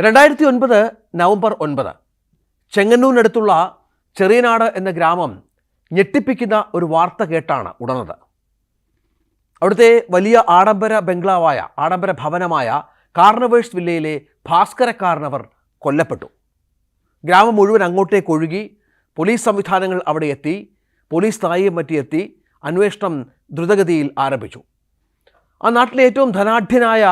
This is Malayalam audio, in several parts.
2009 നവംബർ 9 ചെങ്ങന്നൂരിനടുത്തുള്ള ചെറിയനാട് എന്ന ഗ്രാമം ഞെട്ടിപ്പിക്കുന്ന ഒരു വാർത്ത കേട്ടാണ് ഉണർന്നത്. അവിടുത്തെ വലിയ ആഡംബര ബംഗ്ലാവായ ആഡംബര ഭവനമായ കാർണവേഴ്സ് വില്ലയിലെ ഭാസ്കര കാർണവർ കൊല്ലപ്പെട്ടു. ഗ്രാമം മുഴുവൻ അങ്ങോട്ടേക്ക് ഒഴുകി. പോലീസ് സംവിധാനങ്ങൾ അവിടെ എത്തി. പോലീസ് നായയും മറ്റിയെത്തി. അന്വേഷണം ദ്രുതഗതിയിൽ ആരംഭിച്ചു. ആ നാട്ടിലെ ഏറ്റവും ധനാഢ്യനായ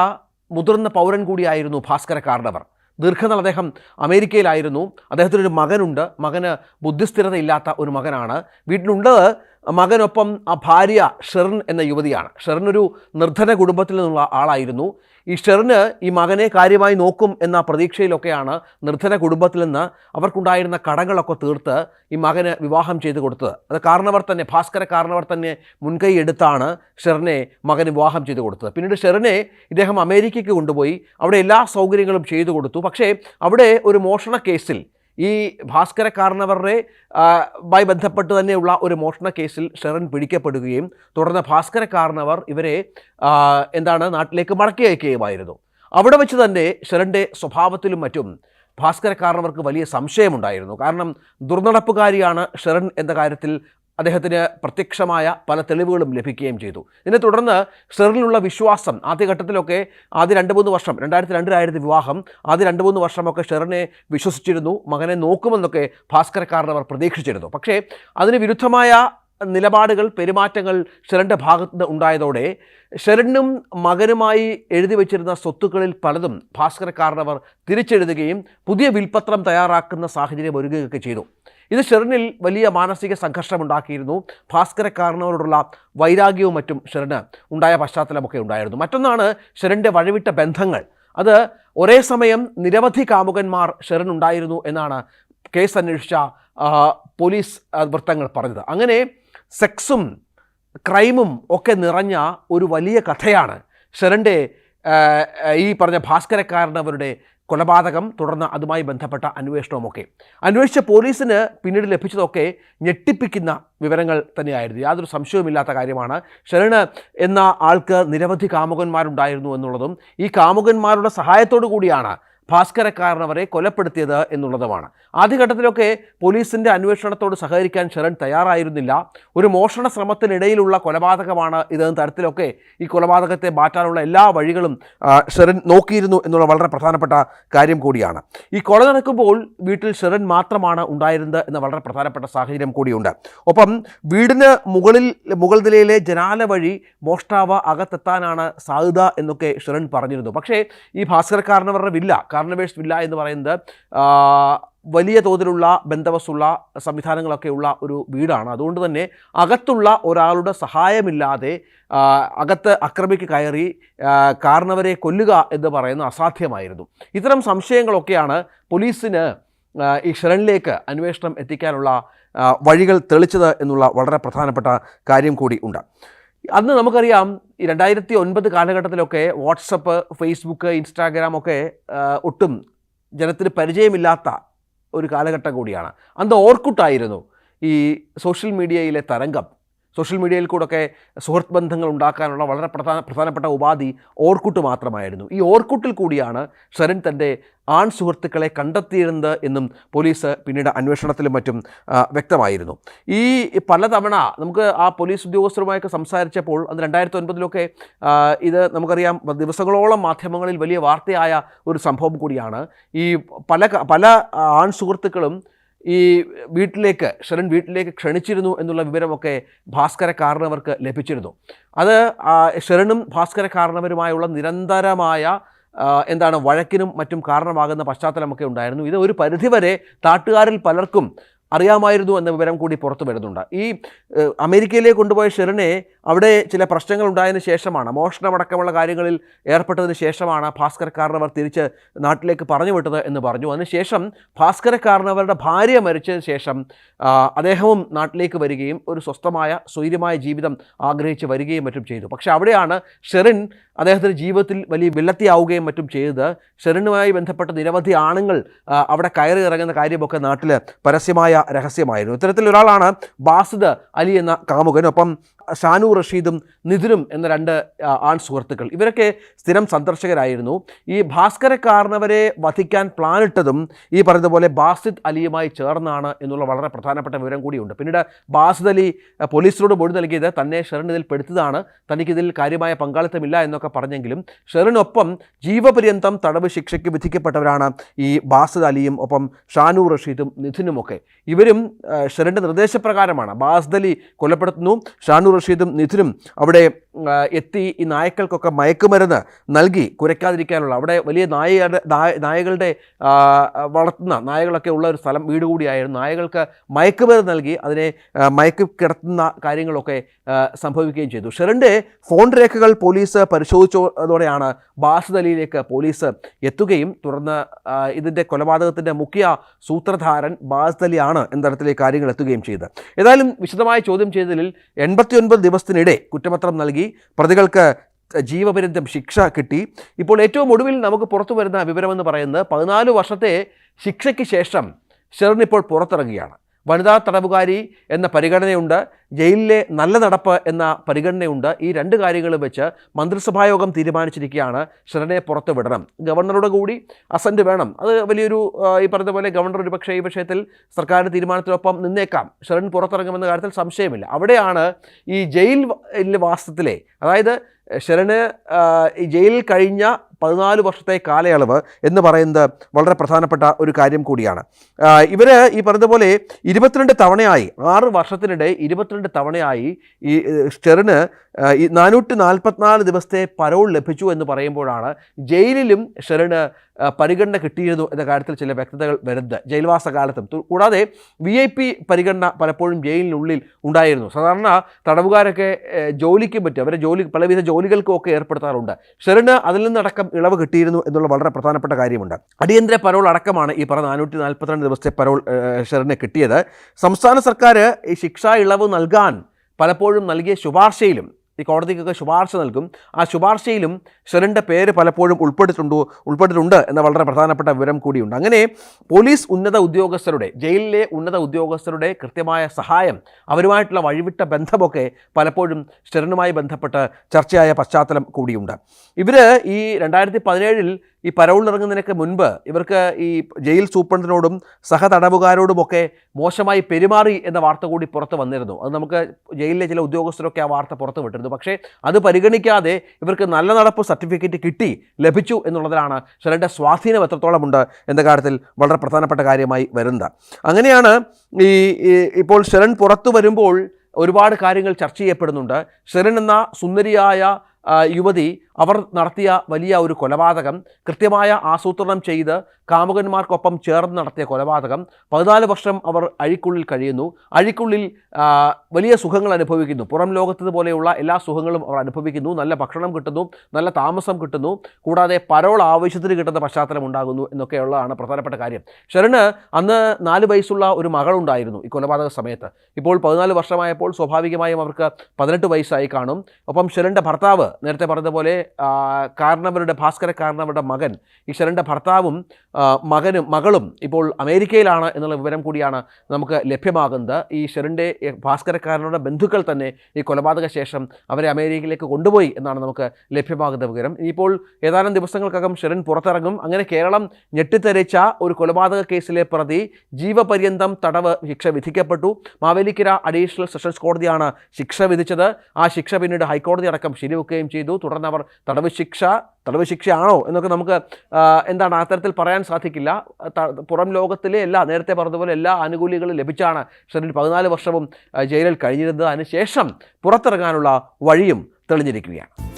മുതിർന്ന പൗരൻ കൂടിയായിരുന്നു ഭാസ്കര കാർണവർ. ദീർഘനാൾ അദ്ദേഹം അമേരിക്കയിലായിരുന്നു. അദ്ദേഹത്തിനൊരു മകനുണ്ട്. മകന് ബുദ്ധിസ്ഥിരതയില്ലാത്ത ഒരു മകനാണ്. വീട്ടിലുള്ളത് മകനൊപ്പം ആ ഭാര്യ ഷെറിൻ എന്ന യുവതിയാണ്. ഷെറിൻ ഒരു നിർധന കുടുംബത്തിൽ നിന്നുള്ള ആളായിരുന്നു. ഈ ഷെറിന് ഈ മകനെ കാര്യമായി നോക്കും എന്ന പ്രതീക്ഷയിലൊക്കെയാണ് നിർധന കുടുംബത്തിൽ നിന്ന് അവർക്കുണ്ടായിരുന്ന കടങ്ങളൊക്കെ തീർത്ത് ഈ മകന് വിവാഹം ചെയ്തു കൊടുത്തത്. അത് കാർണവർ തന്നെ, ഭാസ്കര കാർണവർ തന്നെ മുൻകൈ എടുത്താണ് ഷെറിനെ മകന് വിവാഹം ചെയ്തു കൊടുത്തത്. പിന്നീട് ഷെറിനെ ഇദ്ദേഹം അമേരിക്കയ്ക്ക് കൊണ്ടുപോയി അവിടെ എല്ലാ സൗകര്യങ്ങളും ചെയ്തു കൊടുത്തു. പക്ഷേ അവിടെ ഒരു മോഷണ കേസിൽ, ഈ ഭാസ്കര കാർണവറെ മായി ബന്ധപ്പെട്ട് തന്നെയുള്ള ഒരു മോഷണ കേസിൽ ഷെറിൻ പിടിക്കപ്പെടുകയും തുടർന്ന് ഭാസ്കര കാർണവർ ഇവരെ നാട്ടിലേക്ക് മടക്കി അയക്കുകയുമായിരുന്നു. അവിടെ വെച്ച് തന്നെ ഷെറിൻ്റെ സ്വഭാവത്തിലും മറ്റും ഭാസ്കര കാർണവർക്ക് വലിയ സംശയമുണ്ടായിരുന്നു. കാരണം ദുർനടപ്പുകാരിയാണ് ഷെറിൻ എന്ന കാര്യത്തിൽ അദ്ദേഹത്തിന് പ്രത്യക്ഷമായ പല തെളിവുകളും ലഭിക്കുകയും ചെയ്തു. ഇതിനെ തുടർന്ന് ഷെറിനുള്ള വിശ്വാസം ആദ്യഘട്ടത്തിലൊക്കെ ആദ്യ 2-3 വർഷം, 2002 വിവാഹം, ആദ്യ 2-3 വർഷമൊക്കെ ഷെറിനെ വിശ്വസിച്ചിരുന്നു. മകനെ നോക്കുമെന്നൊക്കെ ഭാസ്കര കാർണവർ പ്രതീക്ഷിച്ചിരുന്നു. പക്ഷേ അതിന് വിരുദ്ധമായ നിലപാടുകൾ, പെരുമാറ്റങ്ങൾ ഷെറിൻ്റെ ഭാഗത്ത് ഉണ്ടായതോടെ ഷെറിനും മകനുമായി എഴുതി വച്ചിരുന്ന സ്വത്തുക്കളിൽ പലതും ഭാസ്കര കാർണവർ തിരിച്ചെഴുതുകയും പുതിയ വിൽപ്പത്രം തയ്യാറാക്കുന്ന സാഹചര്യം ഒരുങ്ങുകയൊക്കെ ചെയ്തു. ഇത് ഷെറിനിൽ വലിയ മാനസിക സംഘർഷമുണ്ടാക്കിയിരുന്നു. ഭാസ്കര കാർണവരോടുള്ള വൈരാഗ്യവും മറ്റും ഷെറിന് ഉണ്ടായ പശ്ചാത്തലമൊക്കെ ഉണ്ടായിരുന്നു. മറ്റൊന്നാണ് ഷെറിൻ്റെ വഴിവിട്ട ബന്ധങ്ങൾ. അത് ഒരേ സമയം നിരവധി കാമുകന്മാർ ഷെറിനുണ്ടായിരുന്നു എന്നാണ് കേസ് അന്വേഷിച്ച പോലീസ് വൃത്തങ്ങൾ പറഞ്ഞത്. അങ്ങനെ സെക്സും ക്രൈമും ഒക്കെ നിറഞ്ഞ ഒരു വലിയ കഥയാണ് ഷെറിൻ്റെ ഈ പറഞ്ഞ ഭാസ്കര കാർണവരുടെ കൊലപാതകം, തുടർന്ന് അതുമായി ബന്ധപ്പെട്ട അന്വേഷണവുമൊക്കെ. അന്വേഷിച്ച പോലീസിന് പിന്നീട് ലഭിച്ചതൊക്കെ ഞെട്ടിപ്പിക്കുന്ന വിവരങ്ങൾ തന്നെയായിരുന്നു. യാതൊരു സംശയവുമില്ലാത്ത കാര്യമാണ്. ഷെറിന് എന്ന ആൾക്ക് നിരവധി കാമുകന്മാരുണ്ടായിരുന്നു എന്നുള്ളതും ഈ കാമുകന്മാരുടെ സഹായത്തോടു കൂടിയാണ് ഭാസ്കര കാർണവരെ കൊലപ്പെടുത്തിയത് എന്നുള്ളതുമാണ്. ആദ്യഘട്ടത്തിലൊക്കെ പോലീസിൻ്റെ അന്വേഷണത്തോട് സഹകരിക്കാൻ ഷെറിൻ തയ്യാറായിരുന്നില്ല. ഒരു മോഷണ ശ്രമത്തിനിടയിലുള്ള കൊലപാതകമാണ് ഇതെന്ന തരത്തിലൊക്കെ ഈ കൊലപാതകത്തെ മാറ്റാനുള്ള എല്ലാ വഴികളും ഷെറിൻ നോക്കിയിരുന്നു എന്നുള്ള വളരെ പ്രധാനപ്പെട്ട കാര്യം കൂടിയാണ്. ഈ കൊല നടക്കുമ്പോൾ വീട്ടിൽ ഷെറിൻ മാത്രമാണ് ഉണ്ടായിരുന്നത് എന്ന വളരെ പ്രധാനപ്പെട്ട സാഹചര്യം കൂടിയുണ്ട്. ഒപ്പം വീടിന് മുകൾ നിലയിലെ ജനാല വഴി മോഷ്ടാവ് അകത്തെത്താനാണ് സാധ്യത എന്നൊക്കെ ഷെറിൻ പറഞ്ഞിരുന്നു. പക്ഷേ ഈ ഭാസ്കര കാർണവരുടെ വില്ല, കാർണവേഴ്സ് വില്ല എന്ന് പറയുന്നത് വലിയ തോതിലുള്ള ബന്ദോബസ്തുള്ള സംവിധാനങ്ങളൊക്കെയുള്ള ഒരു വീടാണ്. അതുകൊണ്ട് തന്നെ അകത്തുള്ള ഒരാളുടെ സഹായമില്ലാതെ അകത്ത് അക്രമിക്ക് കയറി കാർണവരെ കൊല്ലുക എന്ന് പറയുന്നത് അസാധ്യമായിരുന്നു. ഇത്തരം സംശയങ്ങളൊക്കെയാണ് പോലീസിന് ഈ ഷെറിനിലേക്ക് അന്വേഷണം എത്തിക്കാനുള്ള വഴികൾ തെളിച്ചത് എന്നുള്ള വളരെ പ്രധാനപ്പെട്ട കാര്യം കൂടി ഉണ്ട്. അന്ന് നമുക്കറിയാം, ഈ 2009 കാലഘട്ടത്തിലൊക്കെ വാട്സപ്പ്, ഫേസ്ബുക്ക്, ഇൻസ്റ്റാഗ്രാം ഒക്കെ ഒട്ടും ജനത്തിന് പരിചയമില്ലാത്ത ഒരു കാലഘട്ടം കൂടിയാണ്. അന്ന് ഓർക്കുട്ടായിരുന്നു ഈ സോഷ്യൽ മീഡിയയിലെ തരംഗം. സോഷ്യൽ മീഡിയയിൽ കൂടെയൊക്കെ സുഹൃത്ത് ബന്ധങ്ങൾ ഉണ്ടാക്കാനുള്ള വളരെ പ്രധാനപ്പെട്ട ഉപാധി ഓർക്കുട്ട് മാത്രമായിരുന്നു. ഈ ഓർക്കുട്ടിൽ കൂടിയാണ് ഷെറിൻ തൻ്റെ ആൺ സുഹൃത്തുക്കളെ കണ്ടെത്തിയിരുന്നത് എന്നും പോലീസ് പിന്നീട് അന്വേഷണത്തിലും മറ്റും വ്യക്തമായിരുന്നു. ഈ പലതവണ നമുക്ക് ആ പോലീസ് ഉദ്യോഗസ്ഥരുമായൊക്കെ സംസാരിച്ചപ്പോൾ അന്ന് 2009 ഇത് നമുക്കറിയാം, ദിവസങ്ങളോളം മാധ്യമങ്ങളിൽ വലിയ വാർത്തയായ ഒരു സംഭവം കൂടിയാണ്. ഈ പല ആൺ സുഹൃത്തുക്കളും ഈ ഷെറിൻ വീട്ടിലേക്ക് ക്ഷണിച്ചിരുന്നു എന്നുള്ള വിവരമൊക്കെ ഭാസ്കര കാർണവർക്ക് ലഭിച്ചിരുന്നു. അത് ഷെറിനും ഭാസ്കര കാർണവരുമായുള്ള നിരന്തരമായ വഴക്കിനും മറ്റും കാരണമാകുന്ന പശ്ചാത്തലമൊക്കെ ഉണ്ടായിരുന്നു. ഇത് ഒരു പരിധിവരെ നാട്ടുകാരിൽ പലർക്കും അറിയാമായിരുന്നു എന്ന വിവരം കൂടി പുറത്തു വരുന്നുണ്ട്. ഈ അമേരിക്കയിലേക്ക് കൊണ്ടുപോയ ഷെറിനെ അവിടെ ചില പ്രശ്നങ്ങൾ ഉണ്ടായതിന് ശേഷമാണ്, മോഷണമടക്കമുള്ള കാര്യങ്ങളിൽ ഏർപ്പെട്ടതിന് ശേഷമാണ് ഭാസ്കര കാർണവർ തിരിച്ച് നാട്ടിലേക്ക് പറഞ്ഞു വിട്ടത് എന്ന് പറഞ്ഞു. അതിനുശേഷം ഭാസ്കര കാർണവരുടെ ഭാര്യ മരിച്ചതിന് ശേഷം അദ്ദേഹവും നാട്ടിലേക്ക് വരികയും ഒരു സ്വസ്ഥമായ സ്വൈര്യമായ ജീവിതം ആഗ്രഹിച്ച് വരികയും മറ്റും ചെയ്തു. പക്ഷേ അവിടെയാണ് ഷെറിൻ അദ്ദേഹത്തിൻ്റെ ജീവിതത്തിൽ വലിയ വെള്ളത്തിയാവുകയും മറ്റും ചെയ്തത്. ഷെറിനുമായി ബന്ധപ്പെട്ട നിരവധി ആണുങ്ങൾ അവിടെ കയറി ഇറങ്ങുന്ന കാര്യമൊക്കെ നാട്ടിൽ പരസ്യമായ രഹസ്യമായിരുന്നു. ഇത്തരത്തിലൊരാളാണ് ബാസിദ് അലി എന്ന കാമുകൻ. ഒപ്പം ഷാനു റഷീദും നിതിനും എന്ന രണ്ട് ആൺ സുഹൃത്തുക്കൾ. ഇവരൊക്കെ സ്ഥിരം സന്ദർശകരായിരുന്നു. ഈ ഭാസ്കര കാർണവരെ വധിക്കാൻ പ്ലാനിട്ടതും ഈ പറയുന്നതുപോലെ ബാസിദ് അലിയുമായി ചേർന്നാണ് എന്നുള്ള വളരെ പ്രധാനപ്പെട്ട വിവരം കൂടിയുണ്ട്. പിന്നീട് ബാസിദ് അലി പോലീസിനോട് മൊഴി നൽകിയത് തന്നെ ഷെറിൻ ഇതിൽ പെടുത്തതാണ്, തനിക്കിതിൽ കാര്യമായ പങ്കാളിത്തമില്ല എന്നൊക്കെ പറഞ്ഞെങ്കിലും ഷെറിനൊപ്പം ജീവപര്യന്തം തടവ് ശിക്ഷയ്ക്ക് വിധിക്കപ്പെട്ടവരാണ് ഈ ബാസിദ് അലിയും ഒപ്പം ഷാനു റഷീദും നിധിനുമൊക്കെ. ഇവരും ഷെറിൻ്റെ നിർദ്ദേശപ്രകാരമാണ് ബാസിദ് അലി കൊലപ്പെടുത്തുന്നു, ഷാനു റഷീദും നിധിനും അവിടെ എത്തി ഈ നായ്ക്കൾക്കൊക്കെ മയക്കുമരുന്ന് നൽകി കുരയ്ക്കാതിരിക്കാനുള്ള, അവിടെ വലിയ നായകളുടെ വളർത്തുന്ന നായകളൊക്കെ ഉള്ള ഒരു സ്ഥലം വീട് കൂടിയായിരുന്നു. നായകൾക്ക് മയക്കുമരുന്ന് നൽകി അതിനെ മയക്കി കിടത്തുന്ന കാര്യങ്ങളൊക്കെ സംഭവിക്കുകയും ചെയ്തു. ഷെറിൻ്റെ ഫോൺ രേഖകൾ പോലീസ് പരിശോധിച്ചതോടെയാണ് ബാസിദ് അലിയിലേക്ക് പോലീസ് എത്തുകയും തുടർന്ന് ഇതിൻ്റെ കൊലപാതകത്തിൻ്റെ മുഖ്യ സൂത്രധാരൻ ബാസിദ് അലിയാണ് എന്ന തരത്തിലേക്ക് കാര്യങ്ങൾ എത്തുകയും ചെയ്തത്. ഏതായാലും വിശദമായി ചോദ്യം ചെയ്തതിൽ 89 ദിവസത്തിനിടെ കുറ്റപത്രം നൽകി പ്രതികൾക്ക് ജീവപര്യന്തം ശിക്ഷ കിട്ടി. ഇപ്പോൾ ഏറ്റവും ഒടുവിൽ നമുക്ക് പുറത്തു വരുന്ന വിവരമെന്ന് പറയുന്നത് 14 വർഷത്തെ ശിക്ഷയ്ക്ക് ശേഷം ഷെറിൻ ഇപ്പോൾ പുറത്തിറങ്ങുകയാണ്. വനിതാ തടവുകാരി എന്ന പരിഗണനയുണ്ട്, ജയിലിലെ നല്ല നടപ്പ് എന്ന പരിഗണനയുണ്ട്. ഈ രണ്ട് കാര്യങ്ങളും വെച്ച് മന്ത്രിസഭായോഗം തീരുമാനിച്ചിരിക്കുകയാണ് ഷെറിനെ പുറത്തു വിടണം. ഗവർണറുടെ കൂടി അസന്റ് വേണം. അത് വലിയൊരു ഈ പറഞ്ഞ പോലെ ഗവർണർ ഒരുപക്ഷേ ഈ വിഷയത്തിൽ സർക്കാരിൻ്റെ തീരുമാനത്തിനൊപ്പം നിന്നേക്കാം. ഷെറിൻ പുറത്തിറങ്ങുമെന്ന കാര്യത്തിൽ സംശയമില്ല. അവിടെയാണ് ഈ ജയിൽ വാസത്തിലെ, അതായത് ഷെറിന് ഈ ജയിലിൽ കഴിഞ്ഞ 14 വർഷത്തെ കാലയളവ് എന്ന് പറയുന്നത് വളരെ പ്രധാനപ്പെട്ട ഒരു കാര്യം കൂടിയാണ്. ഇവർ ഈ പറഞ്ഞതുപോലെ 22 തവണയായി 6 വർഷത്തിനിടെ 22 തവണയായി ഈ ഷെറിന് 444 ദിവസത്തെ പരോൾ ലഭിച്ചു എന്ന് പറയുമ്പോഴാണ് ജയിലിലും ഷെറിന് പരിഗണന കിട്ടിയിരുന്നു എന്ന കാര്യത്തിൽ ചില വ്യക്തതകൾ വരുന്നത്. ജയിൽവാസ കാലത്തും കൂടാതെ VIP പരിഗണന പലപ്പോഴും ജയിലിനുള്ളിൽ ഉണ്ടായിരുന്നു. സാധാരണ തടവുകാരൊക്കെ ജോലിക്ക് പറ്റും, അവരെ പലവിധ ജോലികൾക്കും ഒക്കെ ഏർപ്പെടുത്താറുണ്ട്. ഷെറിന് അതിൽ നിന്നടക്കം ഇളവ് കിട്ടിയിരുന്നു എന്നുള്ള വളരെ പ്രധാനപ്പെട്ട കാര്യമുണ്ട്. അടിയന്തര പരോൾ അടക്കമാണ് ഈ പറഞ്ഞ 442 ദിവസത്തെ പരോൾ ഷെറിന് കിട്ടിയത്. സംസ്ഥാന സർക്കാർ ഈ ശിക്ഷാ ഇളവ് നൽകാൻ പലപ്പോഴും നൽകിയ ശുപാർശയിലും ഈ കോടതിക്കൊക്കെ ശുപാർശ നൽകും. ആ ശുപാർശയിലും ഷെറിൻ്റെ പേര് പലപ്പോഴും ഉൾപ്പെട്ടിട്ടുണ്ട് എന്ന വളരെ പ്രധാനപ്പെട്ട വിവരം കൂടിയുണ്ട്. അങ്ങനെ പോലീസ് ഉന്നത ഉദ്യോഗസ്ഥരുടെ, ജയിലിലെ ഉന്നത ഉദ്യോഗസ്ഥരുടെ കൃത്യമായ സഹായം, അവരുമായിട്ടുള്ള വഴിവിട്ട ബന്ധമൊക്കെ പലപ്പോഴും ഷെറിനുമായി ബന്ധപ്പെട്ട് ചർച്ചയായ പശ്ചാത്തലം കൂടിയുണ്ട്. ഇവർ ഈ 2017 ഈ പരോളിലിറങ്ങുന്നതിനൊക്കെ മുൻപ് ഇവർക്ക് ഈ ജയിൽ സൂപ്രണ്ടിനോടും സഹതടവുകാരോടുമൊക്കെ മോശമായി പെരുമാറി എന്ന വാർത്ത കൂടി പുറത്ത് വന്നിരുന്നു. അത് നമുക്ക് ജയിലിലെ ചില ഉദ്യോഗസ്ഥരൊക്കെ ആ വാർത്ത പുറത്ത് വിട്ടിരുന്നു. പക്ഷേ അത് പരിഗണിക്കാതെ ഇവർക്ക് നല്ല നടപ്പ് സർട്ടിഫിക്കറ്റ് ലഭിച്ചു എന്നുള്ളതിലാണ് ഷെറിൻ്റെ സ്വാധീനം എത്രത്തോളമുണ്ട് എന്ന കാര്യത്തിൽ വളരെ പ്രധാനപ്പെട്ട കാര്യമായി വരുന്നത്. അങ്ങനെയാണ് ഇപ്പോൾ ഷെറിൻ പുറത്തു വരുമ്പോൾ ഒരുപാട് കാര്യങ്ങൾ ചർച്ച ചെയ്യപ്പെടുന്നുണ്ട്. ഷെറിൻ എന്ന സുന്ദരിയായ യുവതി അവർ നടത്തിയ വലിയ ഒരു കൊലപാതകം, കൃത്യമായ ആസൂത്രണം ചെയ്ത് കാമുകന്മാർക്കൊപ്പം ചേർന്ന് നടത്തിയ കൊലപാതകം. 14 വർഷം അവർ അഴിക്കുള്ളിൽ കഴിയുന്നു. അഴിക്കുള്ളിൽ വലിയ സുഖങ്ങൾ അനുഭവിക്കുന്നു. പുറം ലോകത്തതുപോലെയുള്ള എല്ലാ സുഖങ്ങളും അവർ അനുഭവിക്കുന്നു. നല്ല ഭക്ഷണം കിട്ടുന്നു, നല്ല താമസം കിട്ടുന്നു, കൂടാതെ പരോൾ ആവശ്യത്തിന് കിട്ടുന്ന പശ്ചാത്തലം ഉണ്ടാകുന്നു എന്നൊക്കെയുള്ളതാണ് പ്രധാനപ്പെട്ട കാര്യം. ഷെറിന് അന്ന് 4 വയസ്സുള്ള ഒരു മകളുണ്ടായിരുന്നു ഈ കൊലപാതക സമയത്ത്. ഇപ്പോൾ 14 വർഷമായപ്പോൾ സ്വാഭാവികമായും അവർക്ക് 18 വയസ്സായി കാണും. ഒപ്പം ഷെറിൻ്റെ ഭർത്താവ്, നേരത്തെ പറഞ്ഞതുപോലെ ഭാസ്കര കാർണവരുടെ മകൻ, ഈ ഷെറിൻ്റെ ഭർത്താവും മകളും ഇപ്പോൾ അമേരിക്കയിലാണ് എന്നുള്ള വിവരം കൂടിയാണ് നമുക്ക് ലഭ്യമാകുന്നത്. ഈ ഷെറിൻ്റെ ഭാസ്കര കാർണവരുടെ ബന്ധുക്കൾ തന്നെ ഈ കൊലപാതക ശേഷം അവരെ അമേരിക്കയിലേക്ക് കൊണ്ടുപോയി എന്നാണ് നമുക്ക് ലഭ്യമാകുന്ന വിവരം. ഇനിയിപ്പോൾ ഏതാനും ദിവസങ്ങൾക്കകം ഷെറിൻ പുറത്തിറങ്ങും. അങ്ങനെ കേരളം ഞെട്ടിത്തെറിച്ച ഒരു കൊലപാതക കേസിലെ പ്രതി ജീവപര്യന്തം തടവ് ശിക്ഷ വിധിക്കപ്പെട്ടു. മാവേലിക്കര അഡീഷണൽ സെഷൻസ് കോടതിയാണ് ശിക്ഷ വിധിച്ചത്. ആ ശിക്ഷ പിന്നീട് ഹൈക്കോടതി അടക്കം ശരിവെക്കുകയും ചെയ്തു. തുടർന്ന് അവർ തടവ് ശിക്ഷയാണോ എന്നൊക്കെ നമുക്ക് എന്താണ് അത്തരത്തിൽ പറയാൻ സാധിക്കില്ല. പുറം ലോകത്തിലെ നേരത്തെ പറഞ്ഞതുപോലെ എല്ലാ ആനുകൂല്യങ്ങളും ലഭിച്ചാണ് ഷെറിൻ 14 വർഷവും ജയിലിൽ കഴിഞ്ഞിരുന്നത്. അതിനുശേഷം പുറത്തിറങ്ങാനുള്ള വഴിയും തെളിഞ്ഞിരിക്കുകയാണ്.